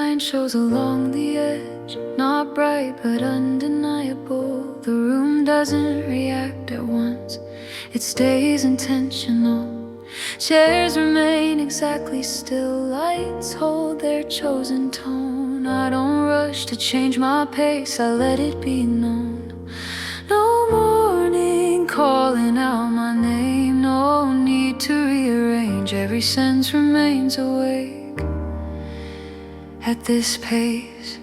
line shows along the edge, not bright but undeniable. The room doesn't react at once, it stays intentional. Chairs remain exactly still, lights hold their chosen tone. I don't rush to change my pace, I let it be known. No morning calling out my name, no need to rearrange, every sense remains awake. At this pace,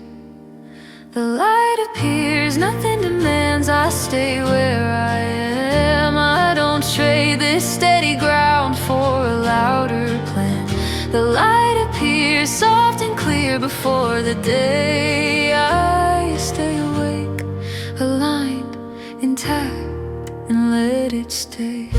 the light appears, nothing demands I stay where I am. I don't trade this steady ground for a louder plan. The light appears, soft and clear before the day. I stay awake, aligned, intact, and let it stay.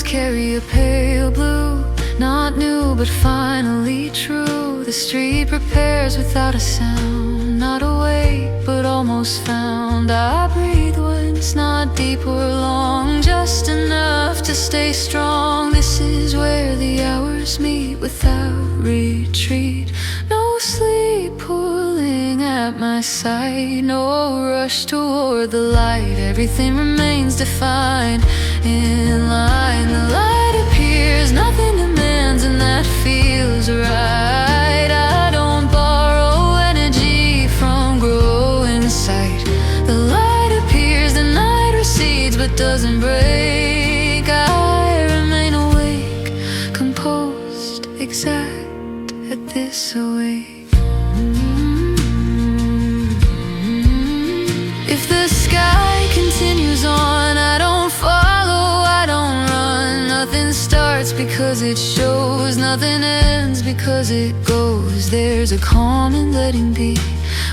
Carry a pale blue, not new but finally true. The street prepares without a sound, not awake but almost found. I breathe once, not deep or long, just enough to stay strong. This is where the hours meet without retreat. No sleep pulling at my side, no rush toward the light. Everything remains defined in line. The light appears, nothing demands, and that feels right. I don't borrow energy from growing sight. The light appears, the night recedes but doesn't break. I remain awake, composed, exact at this awake. If the sky continues on, I don't follow, I don't run. Nothing starts because it shows, nothing ends because it goes. There's a calm in letting be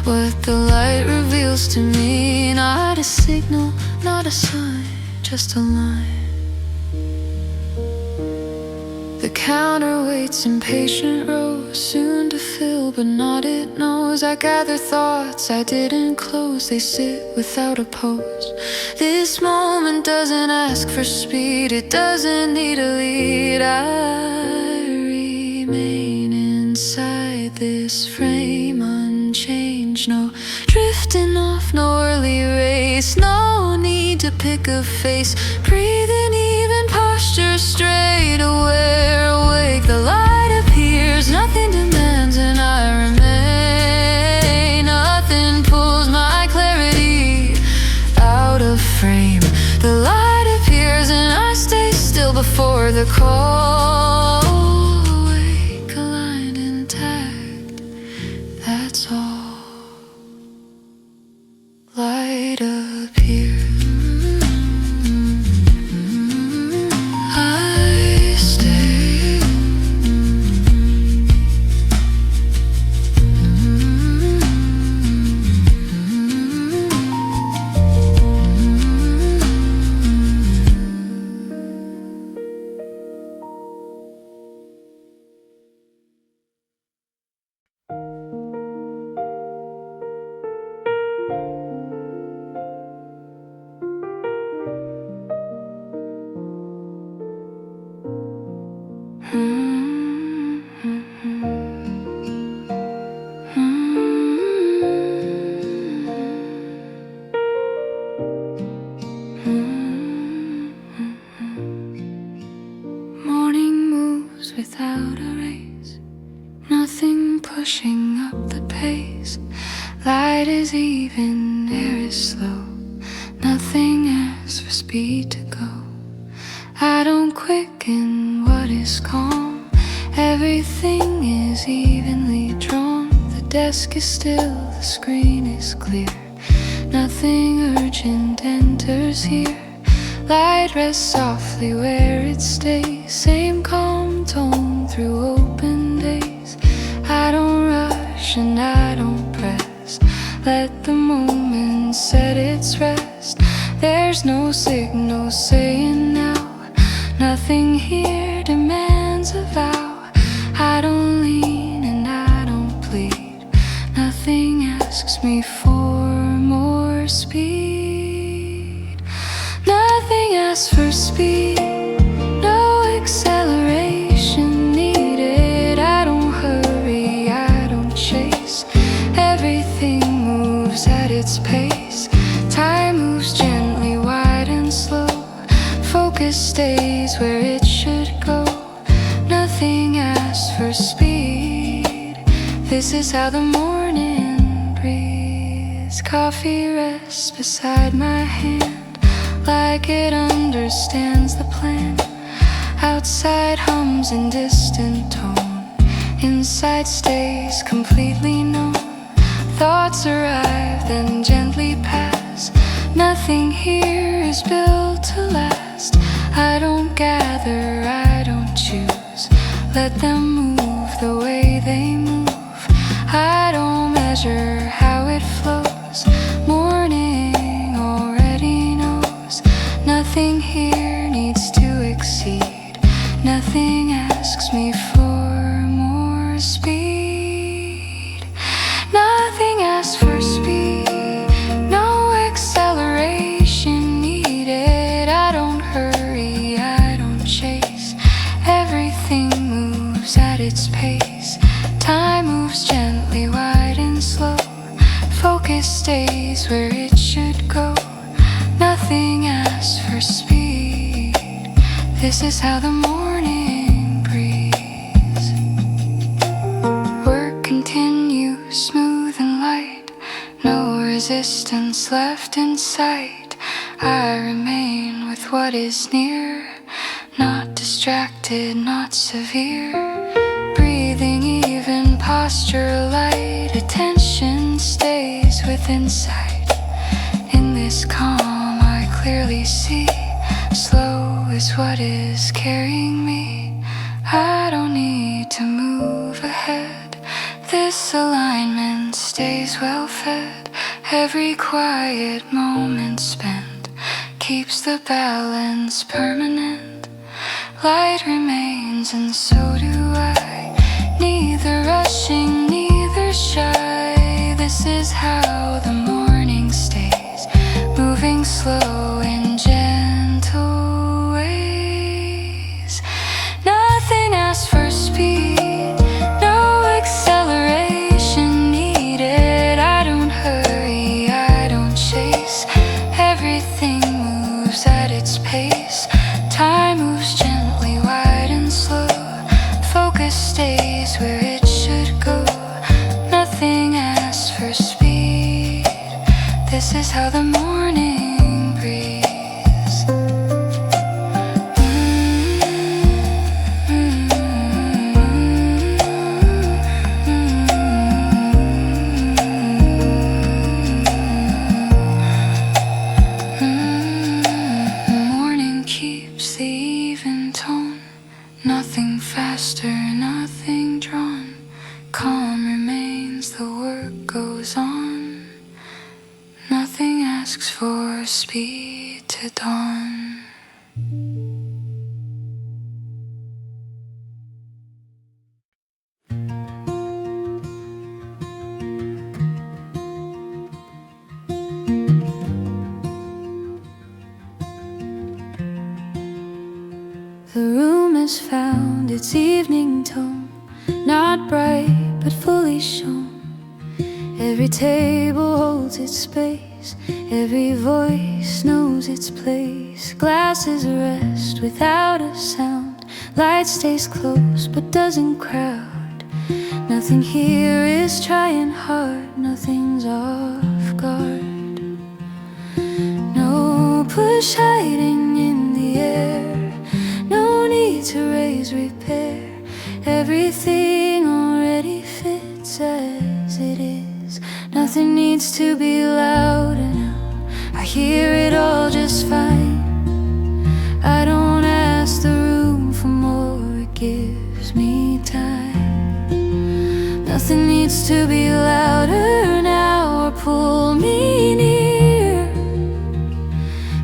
what the light reveals to me. Not a signal, not a sign, just a line. The counterweight's impatient rows, soon to fill but not it knows. I gather thoughts I didn't close, they sit without a pose. This moment doesn't ask for speed, it doesn't need a lead. I remain inside this frame unchanged, no drifting off, no early race. No need to pick a face, breathing even, posture straight, aware, awake. The light appears, nothing demands, and I remain. Nothing pulls my clarity out of frame. The light appears and I stay still before the call. Awake, aligned, intact, that's all. Light appears. Morning moves without a race, nothing pushing up the pace. Light is even, air is slow, nothing asks for speed to go. I don't quicken what is calm, everything is evenly drawn. The desk is still, the screen is clear, nothing urgent enters here. Light rests softly where it stays, same calm tone through open days. I don't rush and I don't press, let the moment set its rest. There's no signal saying now, nothing here demands a vow. I don't lean and I don't plead, nothing asks me for more speed. Nothing ask for speed, no acceleration needed. I don't hurry, I don't chase. Everything moves at its pace. Time moves gently, wide and slow. Focus stays where it should go. Nothing asks for speed. This is how the morning breathes. Coffee rests beside my hand, like it understands the plan. Outside hums in distant tone, inside stays completely known. Thoughts arrive, then gently pass. Nothing here is built to last. I don't gather, I don't choose. Let them move the way they move. I don't measure how it flows. Morning already knows. Nothing here needs to exceed. Nothing asks me for more speed. Nothing asks for speed, no acceleration needed. I don't hurry, I don't chase. Everything moves at its pace. Time moves gently, wide and slow. Focus stays where it should go. Nothing asks for speed. This is how the morning breathes. Work continues smooth and light, no resistance left in sight. I remain with what is near, not distracted, not severe. Breathing even, posture light. Attention stays within sight. In this calm I clearly see, slow is what is carrying me. I don't need to move ahead. This alignment stays well fed. Every quiet moment spent keeps the balance permanent. Light remains and so do I. Neither rushing, neither shy. This is how the morning stays, moving slow in gentle ways. Nothing asks for speed, no acceleration needed. I don't hurry, I don't chase. Everything moves at its pace. Time moves gently, wide and slow. Focus stays where it should go. Nothing asks for speed. This is how the morning breathes. Morning keeps the even tone. Nothing faster, nothing drawn. Calm remains, the work goes on. Nothing asks for speed to dawn. The room has found its evening tone, not bright but fully shown. Every table holds its space, every voice knows its place. Glasses rest without a sound, light stays close but doesn't crowd. Nothing here is trying hard, nothing's off guard. No push hiding in the air, no need to raise repair. Everything already fits as it is. Nothing needs to be louder now. I hear it all just fine. I don't ask the room for more, it gives me time. Nothing needs to be louder now or pull me near.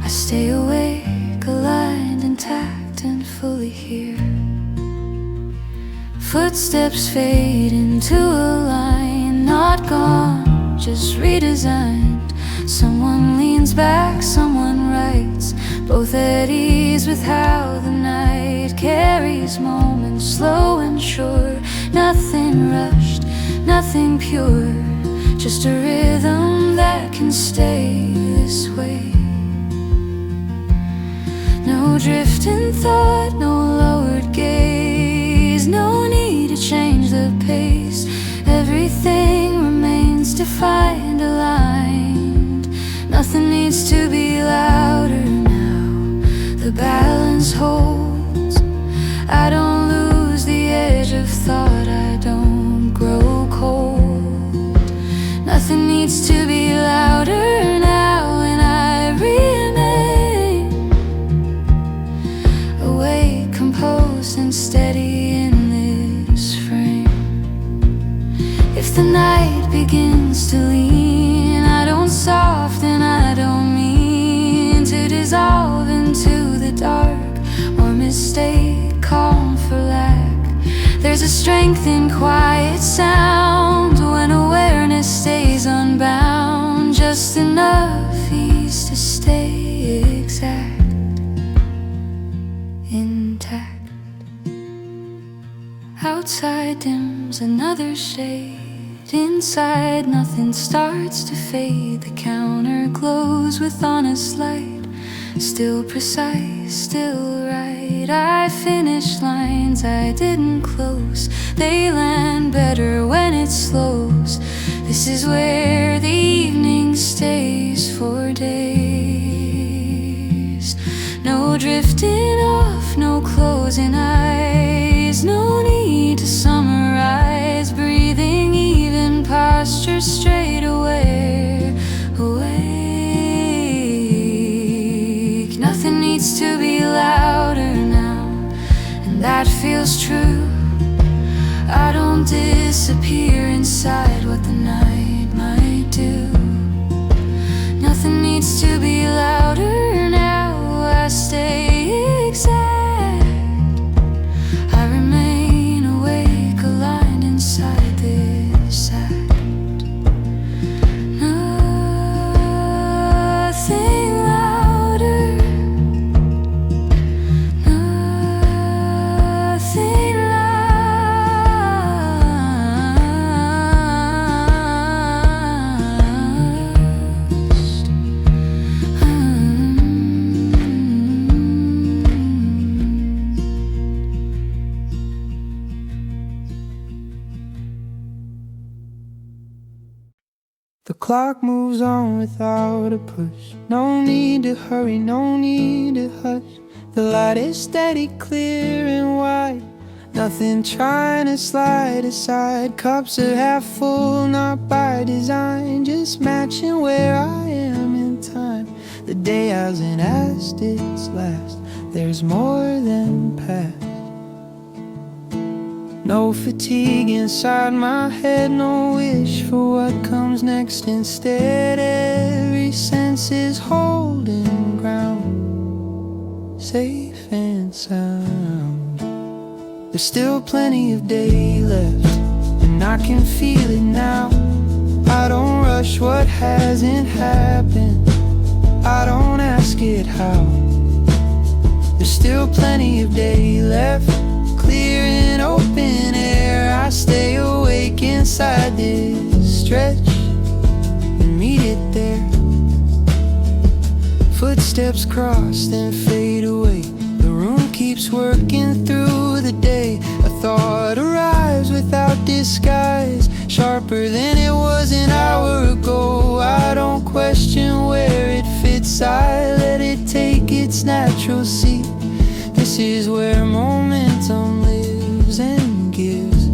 I stay awake, aligned, intact, and fully here. Footsteps fade into a line, not gone, just redesigned. Someone leans back, someone writes, both at ease with how the night carries moments slow and sure. Nothing rushed, nothing pure, just a rhythm that can stay this way. No drifting thought, no lowered gaze, no need to change the pace. Everything remains defined, aligned. Nothing needs to be louder now. The balance holds. I don't lose the edge of thought, I don't grow cold. Nothing needs to be louder now, and I remain awake, composed and steady in this frame. If the night begins to lean, I don't soften, I don't mean to dissolve into the dark or mistake calm for lack. There's a strength in quiet sound when awareness stays unbound, just enough ease to stay exact, intact. Outside dims another shade, inside nothing starts to fade. The counter glows with honest light, still precise, still right. I finish lines I didn't close, they land better when it slows. This is where the evening stays for days. No drifting off, no closing eyes, no need to summarize. Breathing even, posture straight, aware, awake. Nothing needs to be louder now, and that feels true. I don't disappear inside what the night might do. Nothing needs to be louder now, I stay exact. I remain awake, aligned inside this act. Nothing louder, nothing The clock moves on without a push. No need to hurry, no need to hush. The light is steady, clear and wide. Nothing trying to slide aside. Cups are half full, not by design, just matching where I am in time. The day hasn't asked its last, there's more than past. No fatigue inside my head, no wish for what comes next. Instead, every sense is holding ground, safe and sound. There's still plenty of day left, and I can feel it now. I don't rush what hasn't happened, I don't ask it how. There's still plenty of day left, clear and open air. I stay awake inside this stretch and meet it there. Footsteps cross then fade away. The room keeps working through the day. A thought arrives without disguise, sharper than it was an hour ago. I don't question where it fits, I let it take its natural seat. This is where momentum lives and gives.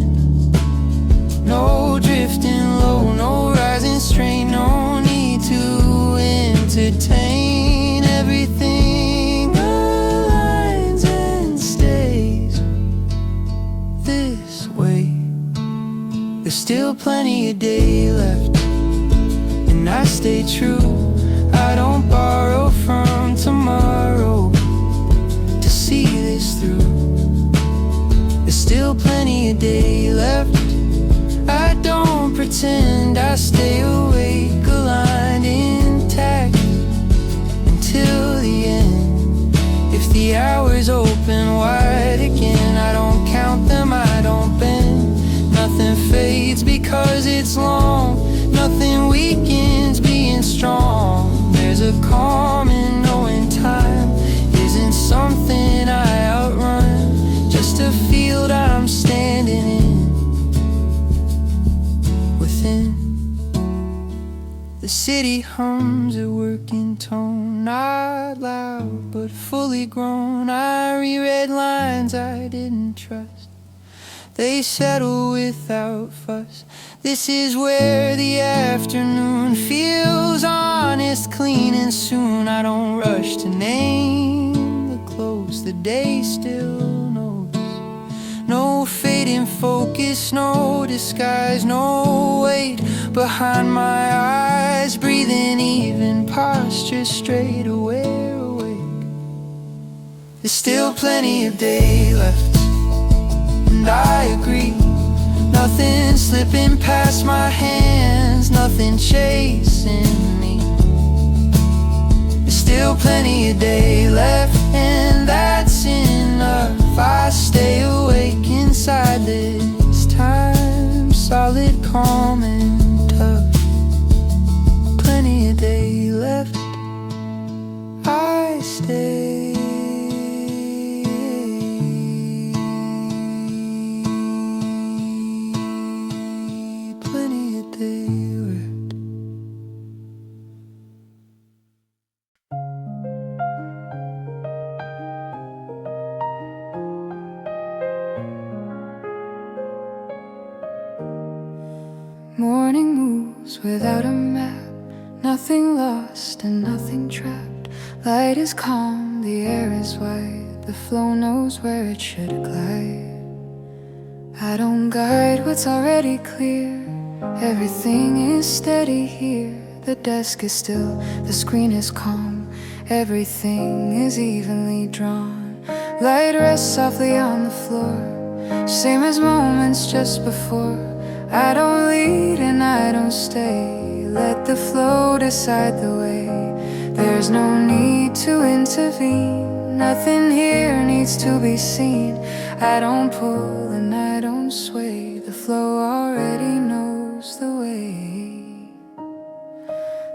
No drifting low, no rising strain, no need to entertain. Everything aligns and stays this way. There's still plenty of day left, and I stay true. I don't borrow from tomorrow to see this through. There's still plenty of day left, I don't pretend. I stay awake, aligned, intact until the end. fades because it's long. Nothing weakens being strong. There's a calm in knowing time isn't something I outrun, just a field I'm standing in. Within the city hums a working tone, not loud but fully grown. I reread lines I didn't trust, they settle without fuss. This is where the afternoon feels honest, clean and soon. I don't rush to name the close, the day still knows. No fading focus, no disguise, no weight behind my eyes. Breathing even, posture straight, aware, awake. There's still plenty of day left, and I agree. Nothing slipping past my hands, nothing chasing me. There's still plenty of day left, and that's enough. I stay awake inside this time, solid, calm and tough. Plenty of day left, I stay. Morning moves without a map, nothing lost and nothing trapped. Light is calm, the air is wide, the flow knows where it should glide. I don't guide what's already clear, everything is steady here. The desk is still, the screen is calm, everything is evenly drawn. Light rests softly on the floor, same as moments just before. I don't lead and I don't stay, let the flow decide the way. There's no need to intervene, nothing here needs to be seen. I don't pull and I don't sway, the flow already knows the way.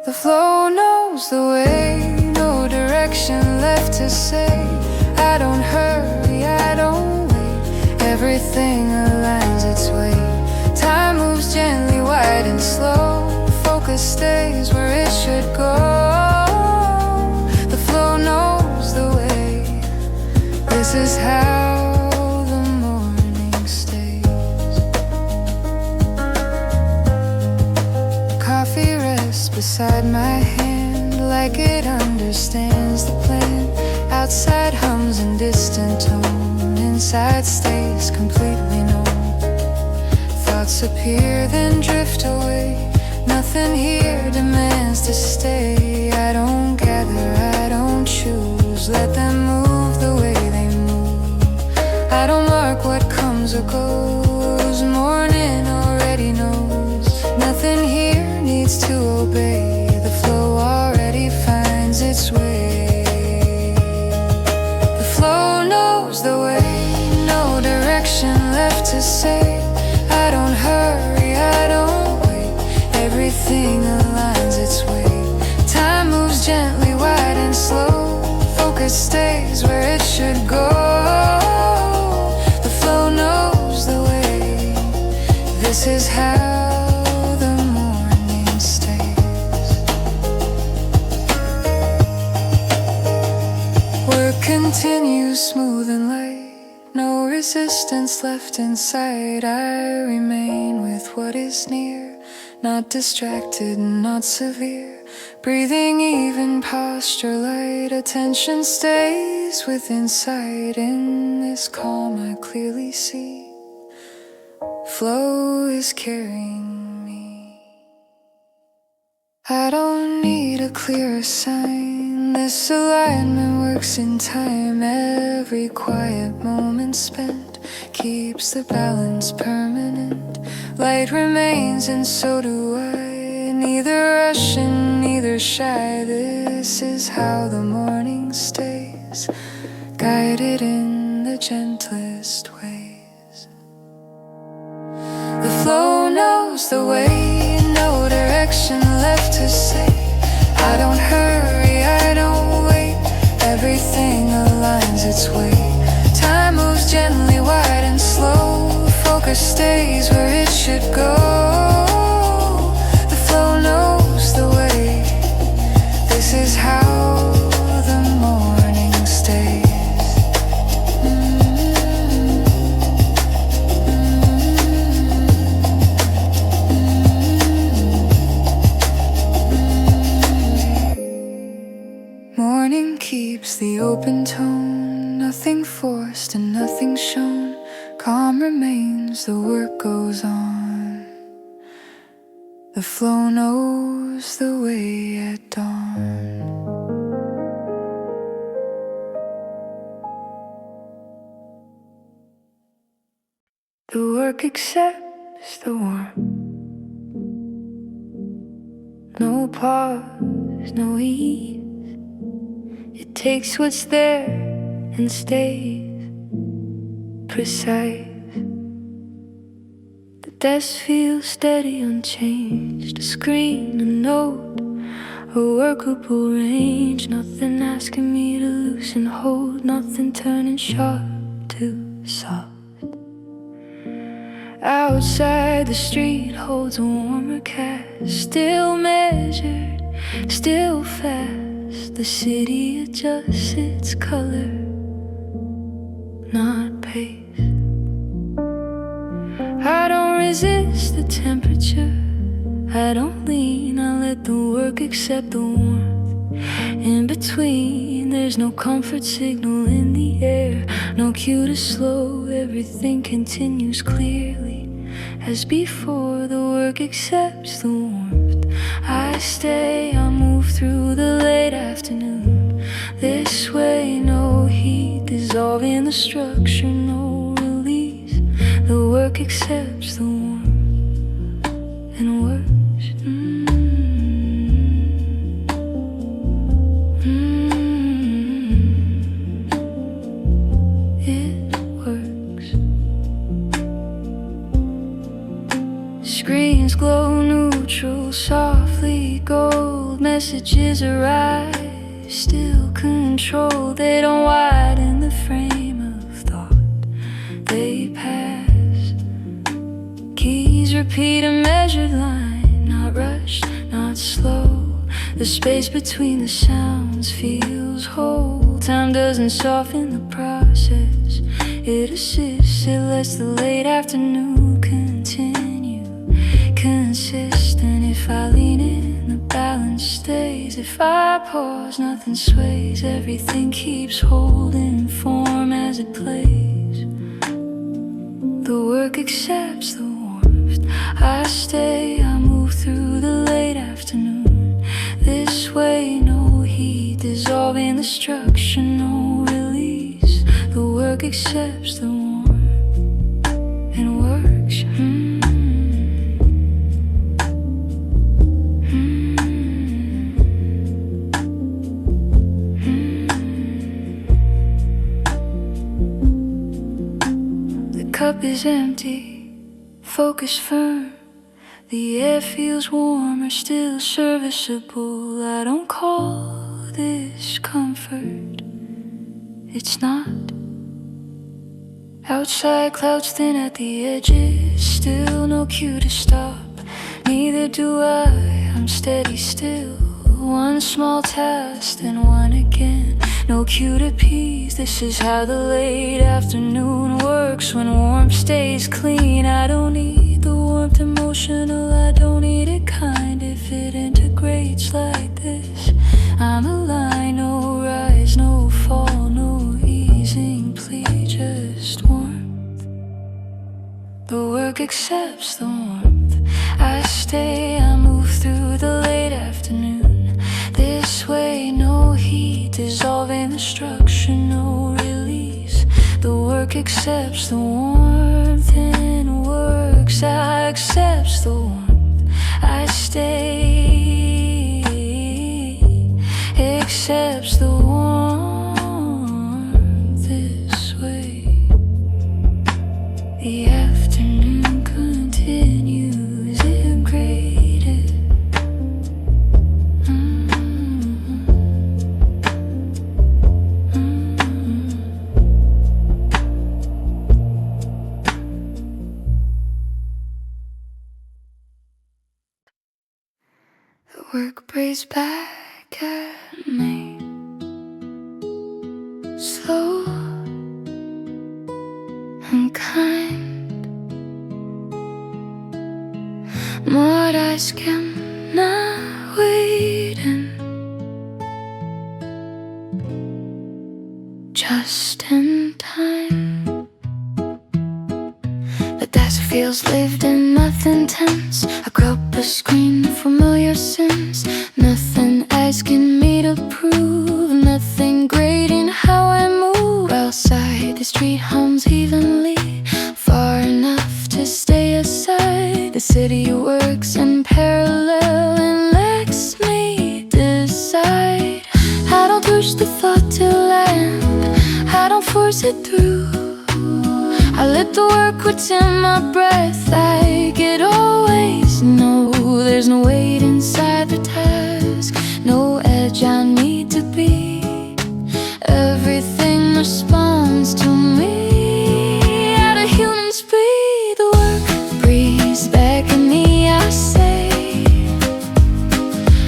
The flow knows the way, no direction left to say. I don't hurry, I don't wait, everything aligns its way. Time moves gently, wide and slow, focus stays where it should go. The flow knows the way, this is how the morning stays. Coffee rests beside my hand, like it understands the plan. Outside hums in distant tone, inside stays completely known. Thoughts appear then drift away, nothing here demands to stay. I don't gather, I don't choose, let them move the way they move. I don't mark what comes or goes, morning already knows. Nothing here needs to obey, the flow already finds its way. The flow knows the way, no direction left to say. I don't hurry, I don't wait, everything aligns its way. Time moves gently, wide and slow, focus stays where it should go. The flow knows the way, this is how the morning stays. Work continues smooth and light, no resistance left inside. I remain with what is near, not distracted, not severe. Breathing even, posture light, attention stays within sight. In this calm I clearly see, flow is carrying me. I don't need a clearer sign, this alignment works in time. Every quiet moment spent keeps the balance permanent. Light remains and so do I, neither rushing, neither shy. This is how the morning stays, guided in the gentlest ways. The flow the way, no direction left to say. I don't hurry, I don't wait, everything aligns its way. Time moves gently, wide and slow, focus stays where it should go. The flow knows the way, this is how the morning stays. Morning keeps the open tone, nothing forced and nothing shown. Calm remains, the work goes on. The flow knows the way at dawn. The work accepts the warmth. No pause, no ease. It takes what's there and stays precise. The desk feels steady, unchanged. A screen, a note, a workable range. Nothing asking me to loosen hold, nothing turning sharp to soft. Outside the street holds a warmer cast, still measured, still fast. The city adjusts its color, not pace. I don't resist the temperature, I don't lean, I let the work accept the warmth. In between, there's no comfort signal in the air, no cue to slow, everything continues clearly. As before, the work accepts the warmth. I stay, I move through the late afternoon. This way, no heat dissolving the structure, no release. The work accepts the warmth and works. It works. Screens glow neutral, softly gold. Messages arrive, still controlled. They don't widen the frame of thought, they pass. Keys repeat a measured line, not rushed, not slow. The space between the sounds feels whole. Time doesn't soften the process, it assists. It lets the late afternoon continue consistent. If I lean in, the balance stays. If I pause, nothing sways. Everything keeps holding form as it plays. The work accepts the warmth. I stay, I move through the late afternoon. This way, no heat dissolving the structure, no release. The work accepts the warmth and works. The cup is empty, focus firm. The air feels warmer, still serviceable. I don't call this comfort, it's not. Outside clouds thin at the edges, still no cue to stop. Neither do I, I'm steady still. One small task, then one again. No cue to peace, this is how the late afternoon works. When warmth stays clean, I don't need the warmth emotional. I don't need it kind if it integrates like this. I'm aligned, no rise, no fall, no easing plea, just warmth. The work accepts the warmth. I stay, I move through the late afternoon. This way, no heat dissolving the structure, no release. The work accepts the warmth and works. I accepts the warmth. I stay, accepts the warmth this way. The afternoon continues. It Work breathes back at me, slow and kind. Mordais känna waiting, just in time. But that's feels lived in, nothing tense. I grew up a screen of familiar sins. Nothing asking me to prove, nothing grading how I move. Outside the street hums evenly, far enough to stay aside. The city works in parallel and lets me decide. I don't push the thought to land, I don't force it through. I let the work what's in my breath. I could always know there's no weight inside the task, no edge I need to be. Everything responds to me at a human speed. The work breathes back at me, I say.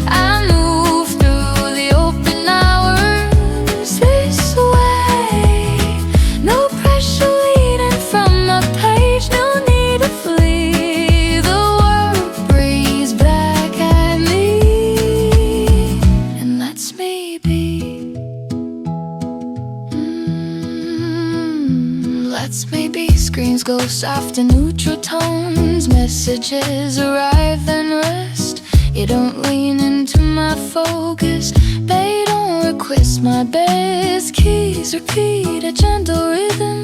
I move through the open hours this way. No pressure leading from the page, no need to flee. The work breathes back at me and lets me be. Lets me be. Screens go soft in neutral tones, messages arrive then rest. You don't lean into my focus, they don't request my best. Keys repeat a gentle rhythm,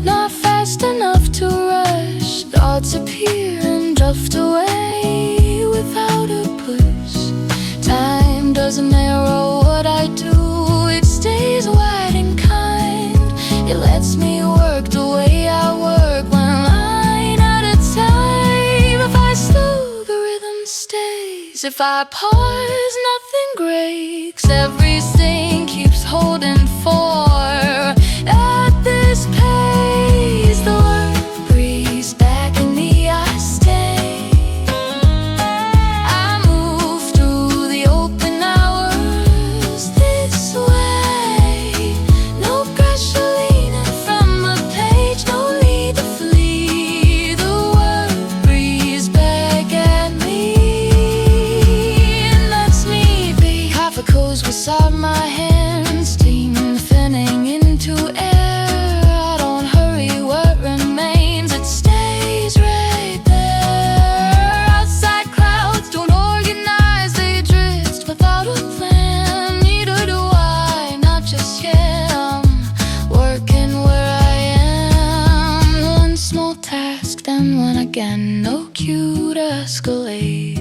not fast enough to rush. Thoughts appear and drift away without a push. Time doesn't narrow what I do, it stays wide and kind. It lets me work the way I work, one line at a time. If I slow, the rhythm stays. If I pause, nothing breaks. Everything keeps holding for. At this pace, the work breathes back at me, I stay. I move through the open hours this way. No pressure leaning from a page, no need to flee. The work breathes back at me and lets me be. Coffee goes beside my hand, steam thinning into air. I don't hurry, what remains, it stays right there. Outside clouds don't organize, they drift without a plan. Neither do I, not just yet. I'm working where I am. One small task, then one again. No cue to escalate.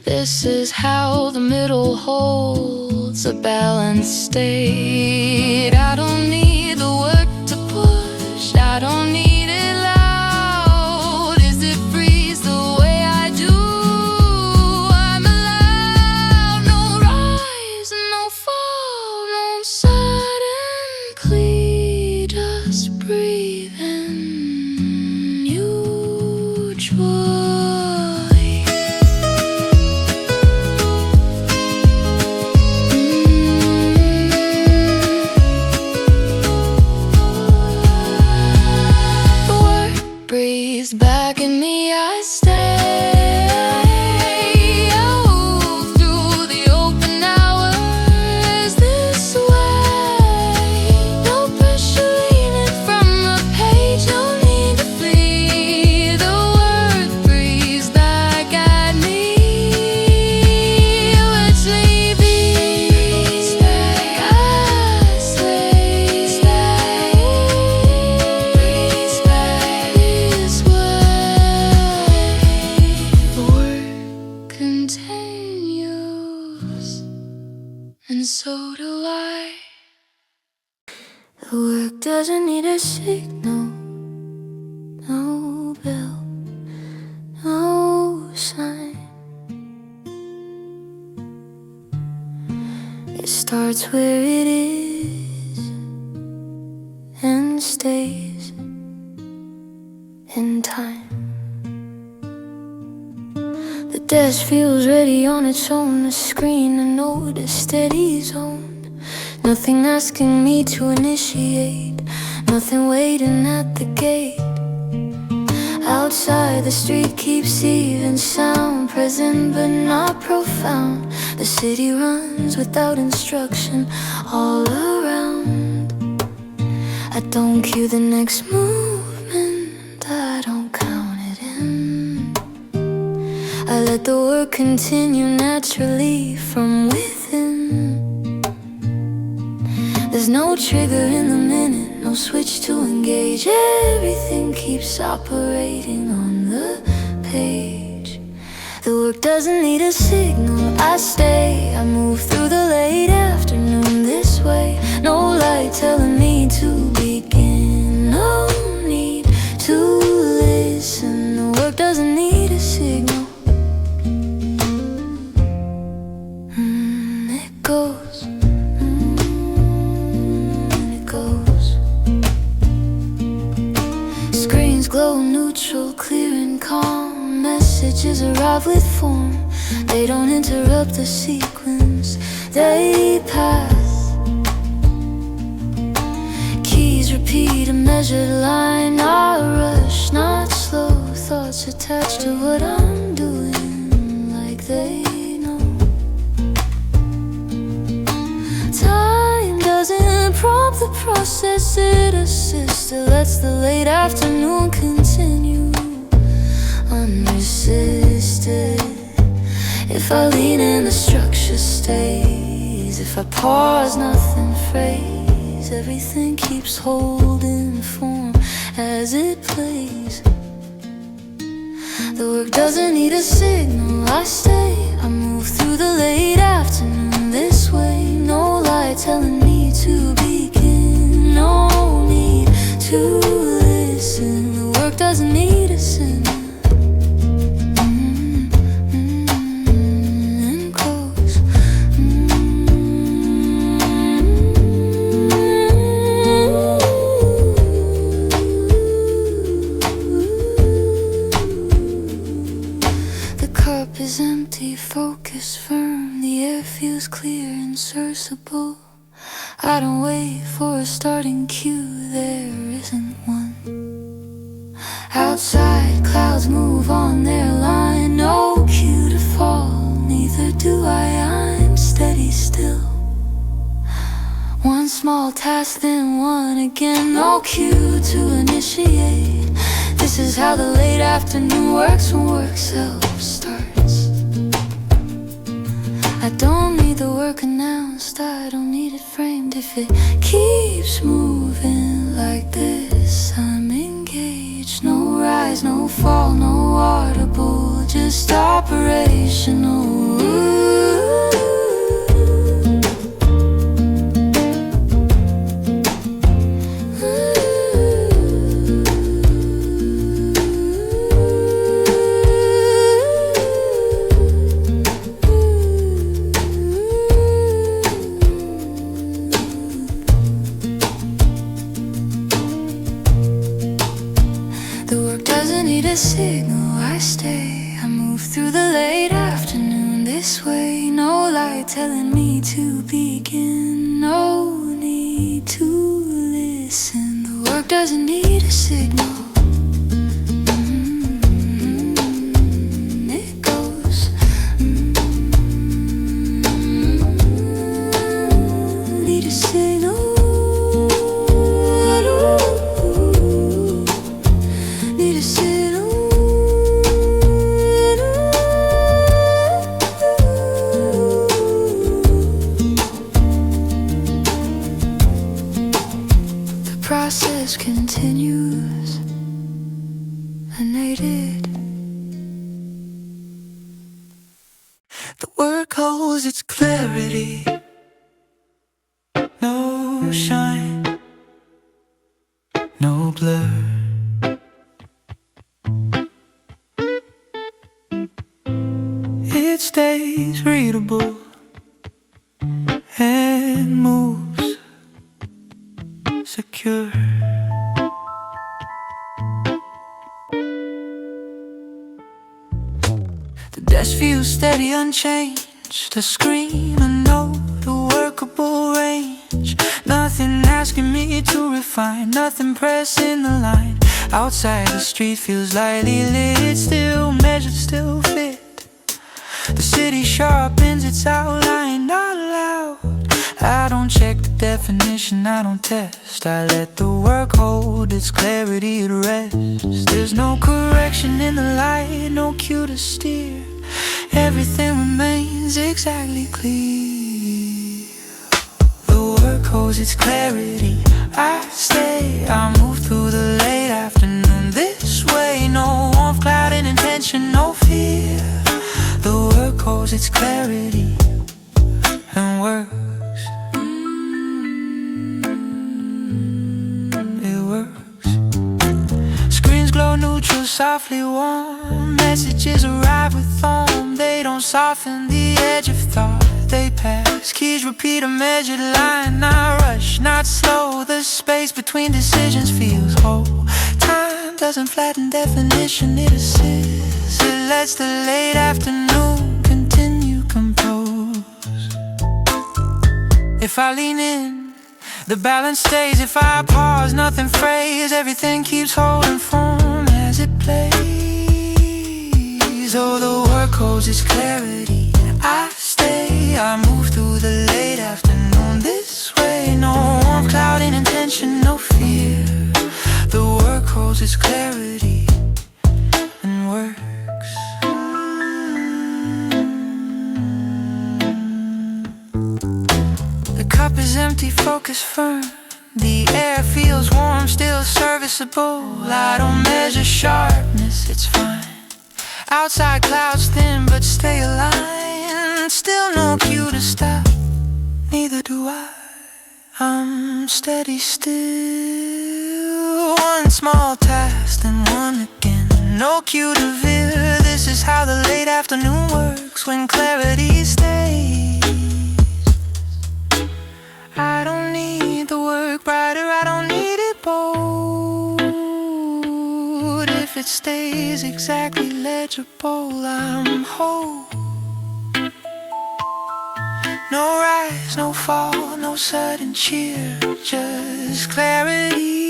This is how the middle holds a balanced state. I don't need the work to push, I don't need it loud. Is it freeze the way I do? I'm allowed. No rise and no fall, no sudden plea. Just breathe in mutually. Breathes back at me, I stay. I move through the open hours this way. No pressure leaning from the page, no need to flee. The work breathes back at me, lets me be. I stay. Breathes back this way. The work continues, and so do I. The work doesn't need a signal, no bell, no sign. It starts where it is and stays in time. The Dash feels ready on its own. The screen, a note, a steady zone. Nothing asking me to initiate. Nothing waiting at the gate. Outside the street keeps even sound. Present but not profound. The city runs without instruction all around. I don't cue the next movement, I don't count it in. I let the work continue naturally from within. There's no trigger in the minute, no switch to engage. Everything keeps operating on the page. The work doesn't need a signal, I stay. I move through the late afternoon this way. No light telling me to begin, no need to listen. The work doesn't need a signal. It goes, it goes. Screens glow neutral, clear and calm. Messages arrive with form. They don't interrupt the sequence, they pass. Keys repeat a measured line. I rush, not slow. Thoughts attached to what I'm doing, like they know. Time doesn't prompt the process, it assists. It lets the late afternoon continue unresisted. If I lean in, the structure stays. If I pause, nothing frays. Everything keeps holding form as it plays. The work doesn't need a signal, I stay. I move through the late afternoon this way. No light telling me to begin, no need to listen. The work doesn't need a signal. Is empty, focus firm. The air feels clear and serviceable. I don't wait for a starting cue, there isn't one. Outside, clouds move on their line. No cue to fall, neither do I. I'm steady still. One small task, then one again. No cue to initiate. This is how the late afternoon works when work self-starts. I don't need the work announced, I don't need it framed. If it keeps moving like this, I'm engaged. No rise, no fall, no audible, just operational. Signal, I stay. I move through the late afternoon this way. No light telling me to begin, no need to listen. The work doesn't need a signal. It goes. Need a signal. Need a signal. Process continues, unaided. The work holds its clarity, no shine, no blur. It stays readable and moves secure. The dash feels steady, unchanged. A scream, a note, a workable range. Nothing asking me to refine, nothing pressing the line. Outside the street feels lightly lit, still measured, still fit. The city sharpens its outline, not loud. I don't check the definition, I don't test. I let the work hold its clarity at rest. There's no correction in the light, no cue to steer. Everything remains exactly clear. The work holds its clarity, I stay. I move through the late afternoon this way. No warmth, clouding intention, no fear. The work holds its clarity and works. It works. Screens glow neutral, softly warm. Messages arrive with foam. They don't soften the edge of thought, they pass. Keys repeat a measured line, not rush, not slow. The space between decisions feels whole. Time doesn't flatten definition, it assists. It lets the late afternoon continue composed. If I lean in, the balance stays. If I pause, nothing frays. Everything keeps holding form as it plays. Oh, the work holds its clarity, I stay. I move through the late afternoon this way. No warmth, clouding intention, no fear. The work holds its clarity and works. The cup is empty, focus firm. The air feels warm, still serviceable. I don't measure sharpness, it's fine. Outside clouds thin, but stay aligned. Still no cue to stop, neither do I. I'm steady still. One small task, then one again. No cue to veer. This is how the late afternoon works when clarity stays. I don't need the work brighter, I don't need it bold. If it stays exactly legible, I'm whole. No rise, no fall, no sudden cheer, just clarity.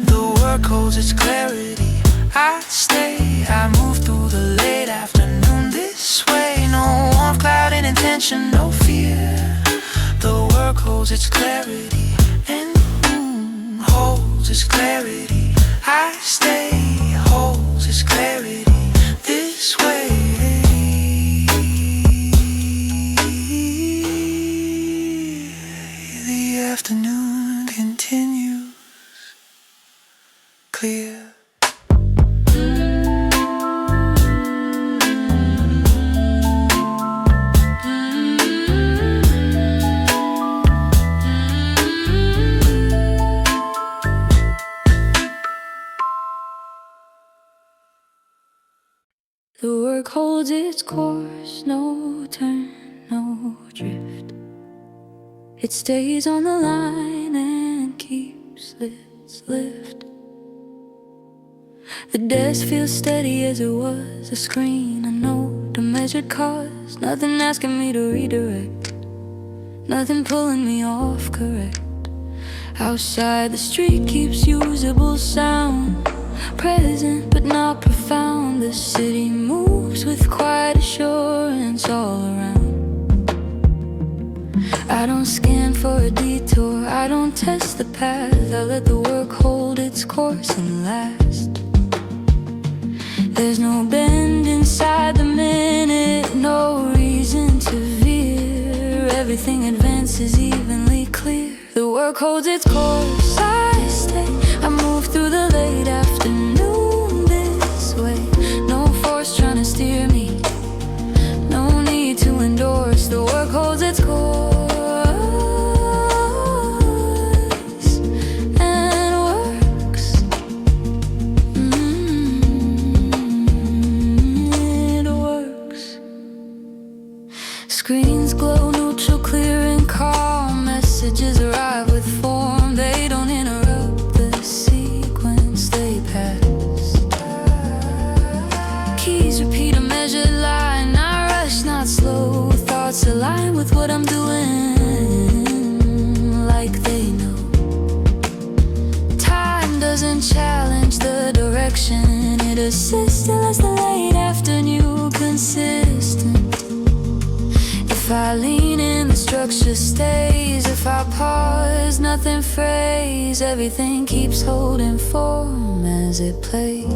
The work holds its clarity, I stay. I move through the late afternoon this way. No warmth, clouding intention, no fear. The work holds its clarity and holds its clarity. I stay, holds its clarity this way. The afternoon continues clear. The work holds its course, no turn, no drift. It stays on the line and keeps its lift. The desk feels steady as it was, a screen, a note, a measured cause. Nothing asking me to redirect, nothing pulling me off correct. Outside the street keeps usable sound, present but not profound. The city moves with quiet assurance all around. I don't scan for a detour, I don't test the path. I let the work hold its course and last. There's no bend inside the minute, no reason to veer. Everything advances evenly clear. The work holds its course, I stay. I move through the late afternoon this way. No force trying to steer me, no need to endorse. The work holds its course and works. It works. Screens glow neutral, clear and calm. Messages arrive with form, they don't persistent as the late afternoon consistent. If I lean in, the structure stays. If I pause, nothing frays. Everything keeps holding form as it plays.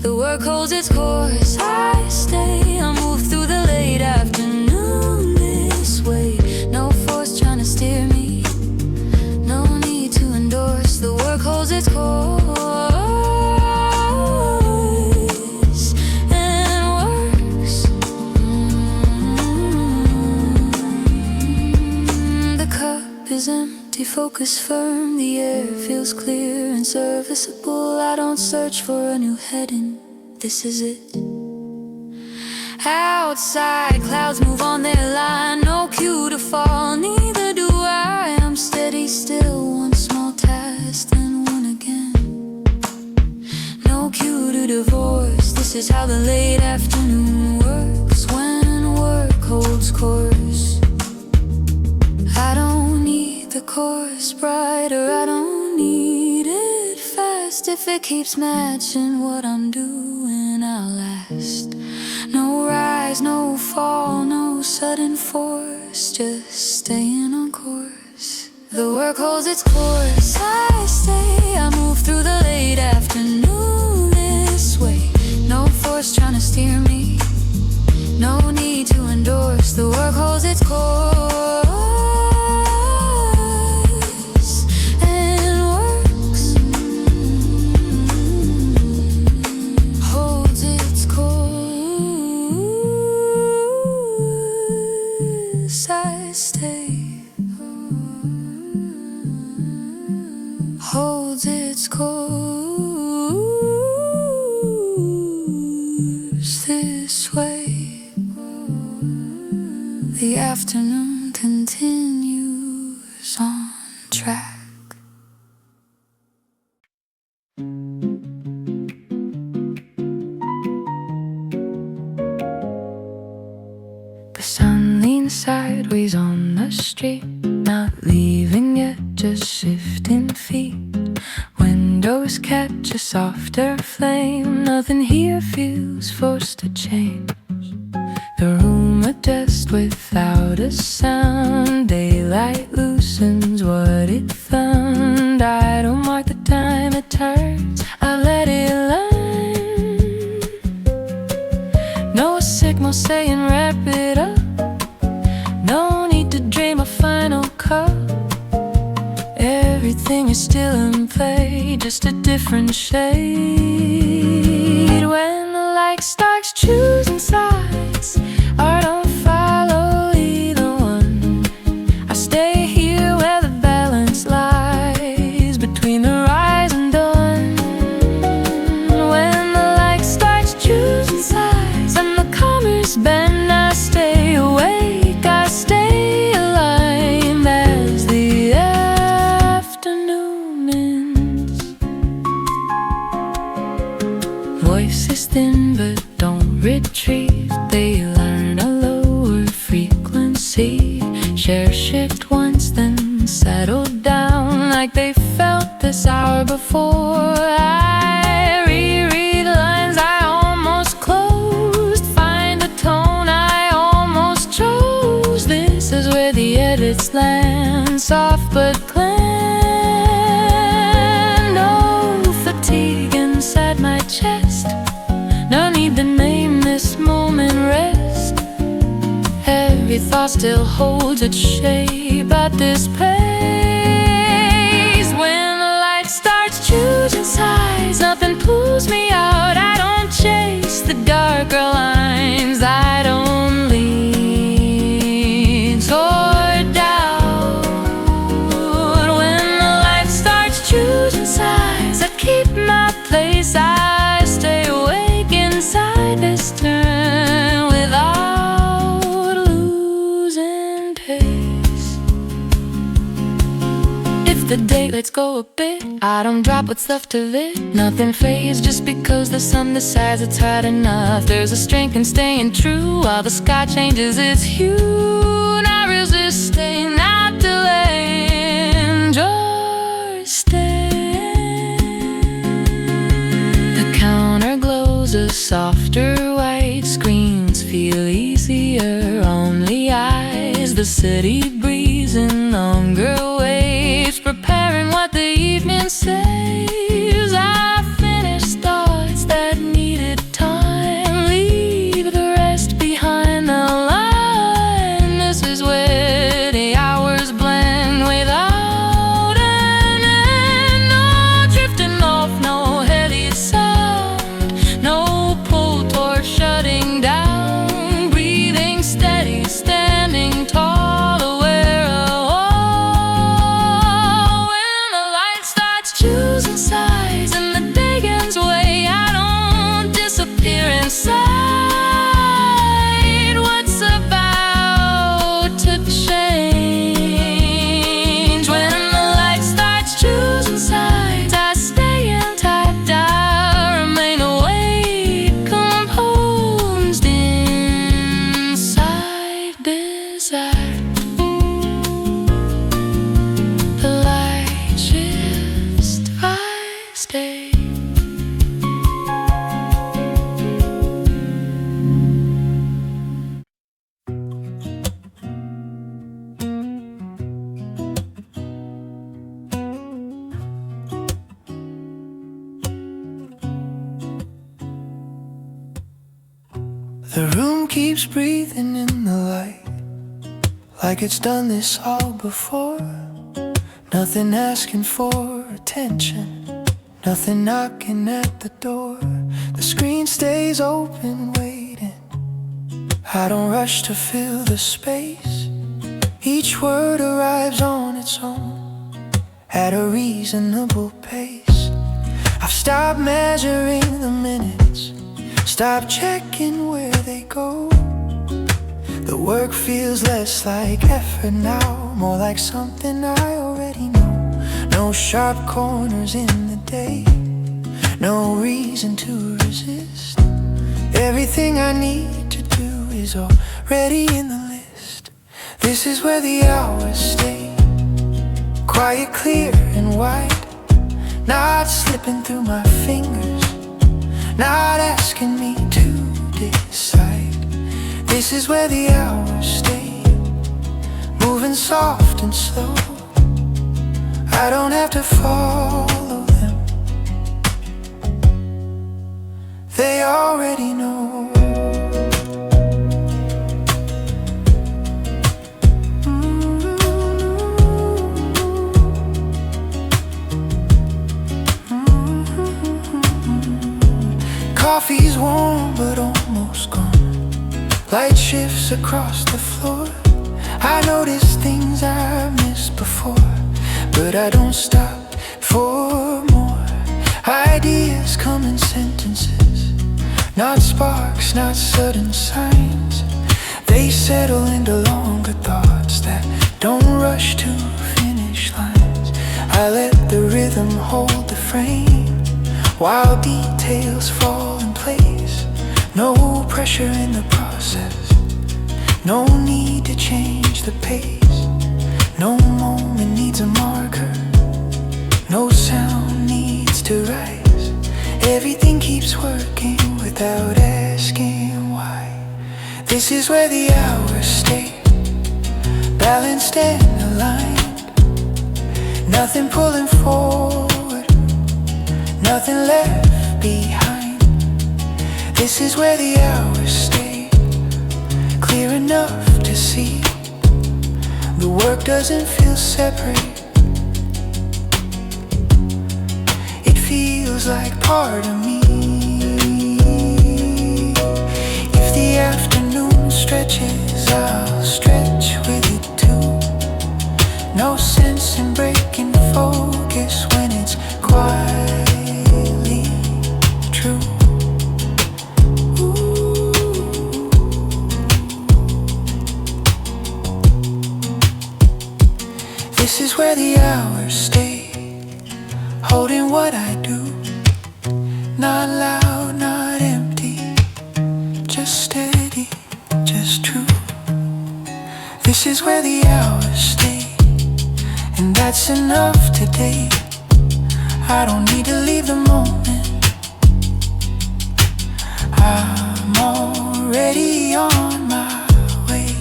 The work holds its course, I stay. I move through the late afternoon this way. No force trying to steer me, no need to endorse. The work holds its course and works. The cup is empty, focus firm. The air feels clear and serviceable. I don't search for a new heading, this is it. Outside, clouds move on their line. No cue to fall, neither do I. I'm steady still, one small task, then one again. No cue to divorce, this is how the late afternoon works. When work holds course, I don't need the course brighter, I don't need it fast. If it keeps matching what I'm doing, I'll last. No rise, no fall, no sudden force, just staying on course. The work holds its course, I stay. I move through the late afternoon this way. No force trying to steer me, no need to endorse. The work holds its course and works. Holds its course, I stay. Holds its course this way. The afternoon continues on track. The sun leans sideways on the street, not leaving yet, just shifting feet. Windows catch a softer flame, nothing here feels forced to change. The room adjusts without a sound, daylight loosens what it found. I don't mark the time it turns, I let it learn. No signal saying wrap it up, no need to dream a final cut. Everything is still in play, just a different shade. When the light starts choosing sides, I don't follow either one. I stay here where the balance lies, between the rise and dawn. When the light starts choosing sides and the comers bend, I stay awake, I stay aligned as the afternoon ends. Voices thin but don't retreat, they learn a lower frequency. Share shift once then settle down, like they felt this hour before. I reread lines I almost closed, find a tone I almost chose. This is where the edits land, soft but planned. No fatigue inside my chest, no need to name this moment rest. Every thought still holds its shape at this pace. When the light starts choosing sides, nothing pulls me out. I don't chase the darker lines, I don't lean toward doubt. When the light starts choosing sides, I keep my place, I stay awake inside this turn without losing pace. If the daylights go a bit, I don't drop what's left of it. Nothing fades just because the sun decides it's hot enough. There's a strength in staying true while the sky changes its hue. Not resisting, not delaying, just stay. The the city breeze in longer waves, preparing what the evening saves. I finished thoughts that needed time, leave the rest behind the line. This is where the hours blend without an end. No drifting off, no heavy sound, no pull toward shutting down. Breathing steady, standing tall, aware of all. When the light starts choosing sides and the day ends way, I don't disappear inside. What's about to change? When the light starts choosing sides, I stay intact, I remain awake, composed inside desire. The light shifts, I stay. The room keeps breathing in the light, like it's done this all before. Nothing asking for attention, nothing knocking at the door. The screen stays open, waiting. I don't rush to fill the space. Each word arrives on its own, at a reasonable pace. I've stopped measuring the minutes, stop checking where they go. The work feels less like effort now, more like something I already know. No sharp corners in the day, no reason to resist. Everything I need to do is already in the list. This is where the hours stay, quiet, clear and white, not slipping through my fingers, not asking me to decide. This is where the hours stay, moving soft and slow. I don't have to follow them, they already know. Coffee's warm but almost gone, light shifts across the floor. I notice things I missed before, but I don't stop for more. Ideas come in sentences, not sparks, not sudden signs. They settle into longer thoughts that don't rush to finish lines. I let the rhythm hold the frame, while details fall in place. No pressure in the process, no need to change the pace. No moment needs a marker, no sound needs to rise. Everything keeps working without asking why. This is where the hours stay, balanced and aligned. Nothing pulling forward, nothing left behind. This is where the hours stay, clear enough to see. The work doesn't feel separate, it feels like part of me. If the afternoon stretches, I'll stretch with it too. No sense in breaking focus when it's quietly true. This is where the hours stay, holding what I do. Not loud, not empty, just steady, just true. This is where the hours stay, and that's enough today. I don't need to leave the moment, I'm already on my way.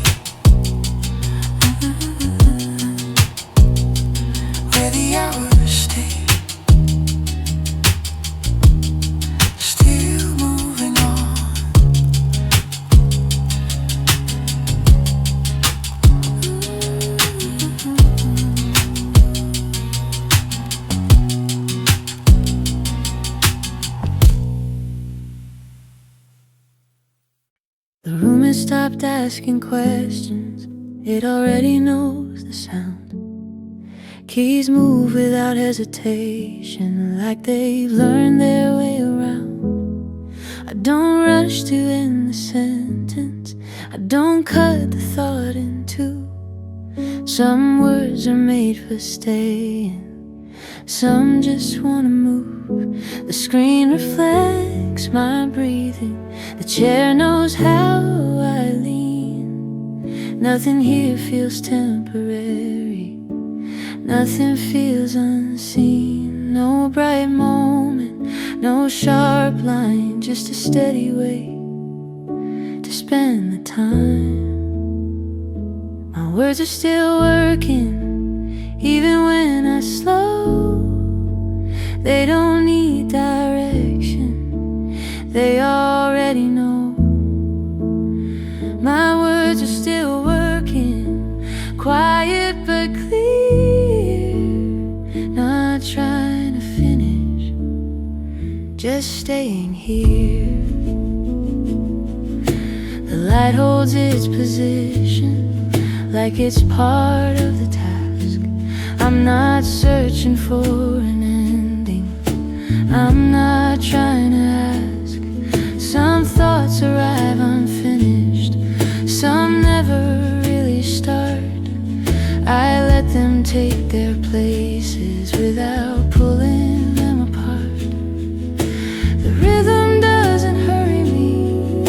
The room has stopped asking questions, it already knows the sound. Keys move without hesitation, like they've learned their way around. I don't rush to end the sentence, I don't cut the thought in two. Some words are made for staying, some just wanna move. The screen reflects my breathing, the chair knows how I lean. Nothing here feels temporary, nothing feels unseen. No bright moment, no sharp line, just a steady way to spend the time. My words are still working, even when I slow. They don't need direction, they already know. My words are still working, quiet but clear. Not trying to finish, just staying here. The light holds its position, like it's part of the task. I'm not searching for an ending, I'm not trying to ask. Some thoughts arrive unfinished, some never really start. I let them take their places without pulling them apart. The rhythm doesn't hurry me,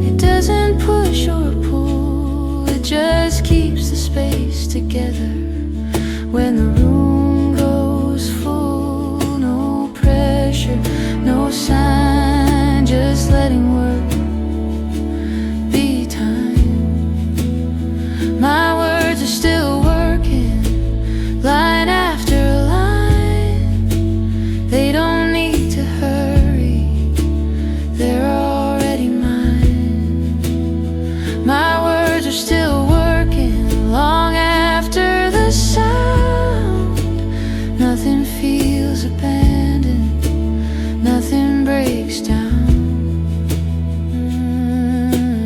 it doesn't push or pull, it just keeps the space together. When the room goes full, no pressure, no sign, just letting work be time. My words are still working, line after line. They don't need to hurry, they're already mine. My words are still working, long after the sound. Nothing feels abandoned, nothing breaks down.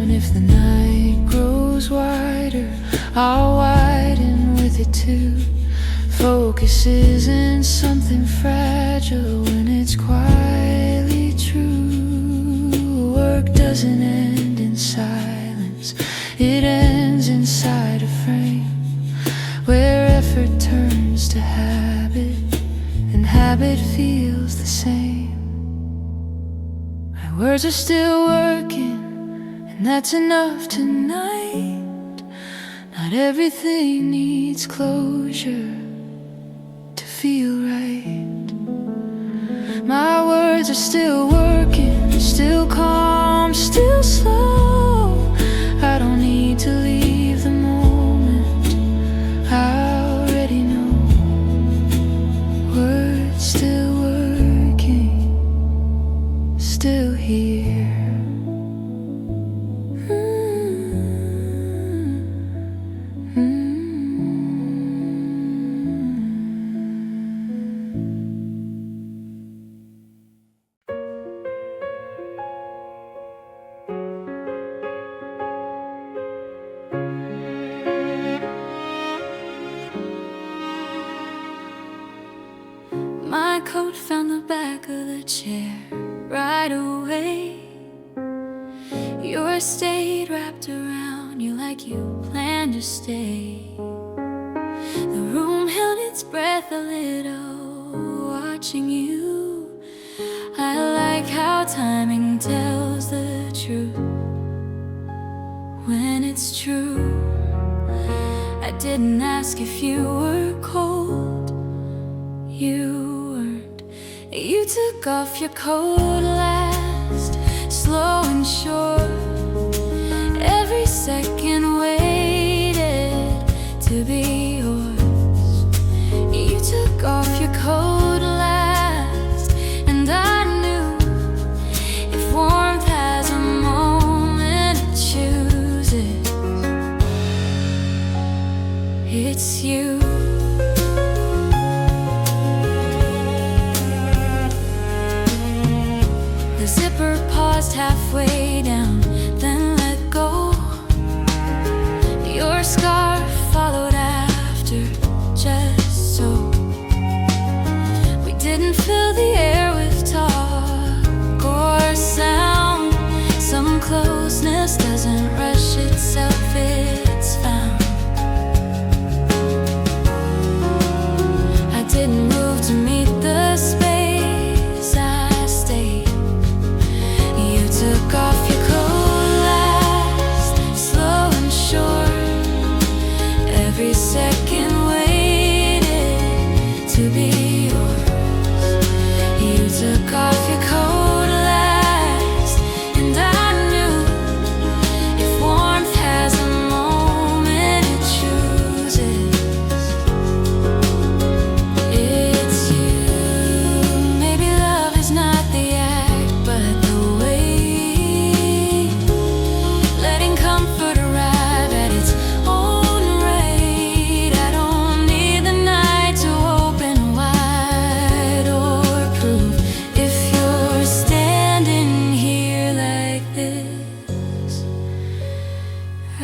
If the night grows wider, I'll widen with it too. Focus isn't something fragile when it's quietly true. Work doesn't end in silence, it ends inside a frame, where effort turns to habit, and habit feels the same. My words are still working, and that's enough tonight. Not everything needs closure to feel right. My words are still working, still calm, still slow. I don't need to leave the moment, I already know. Words still working, still here. My coat found the back of the chair right away. Yours stayed wrapped around you like you planned to stay. The room held its breath a little, watching you. I like how timing tells the truth when it's true. I didn't ask if you were cold, you weren't. You took off your coat last, slow and sure. Every second waited to be yours. You took off your coat last, and I knew if warmth has a moment it chooses, it's you. The zipper paused halfway down,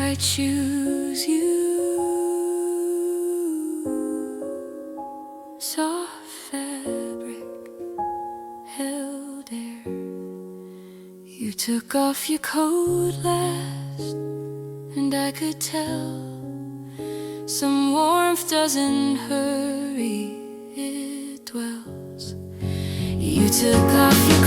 I choose you. Soft fabric held air. You took off your coat last, and I could tell some warmth doesn't hurry, it dwells. You took off your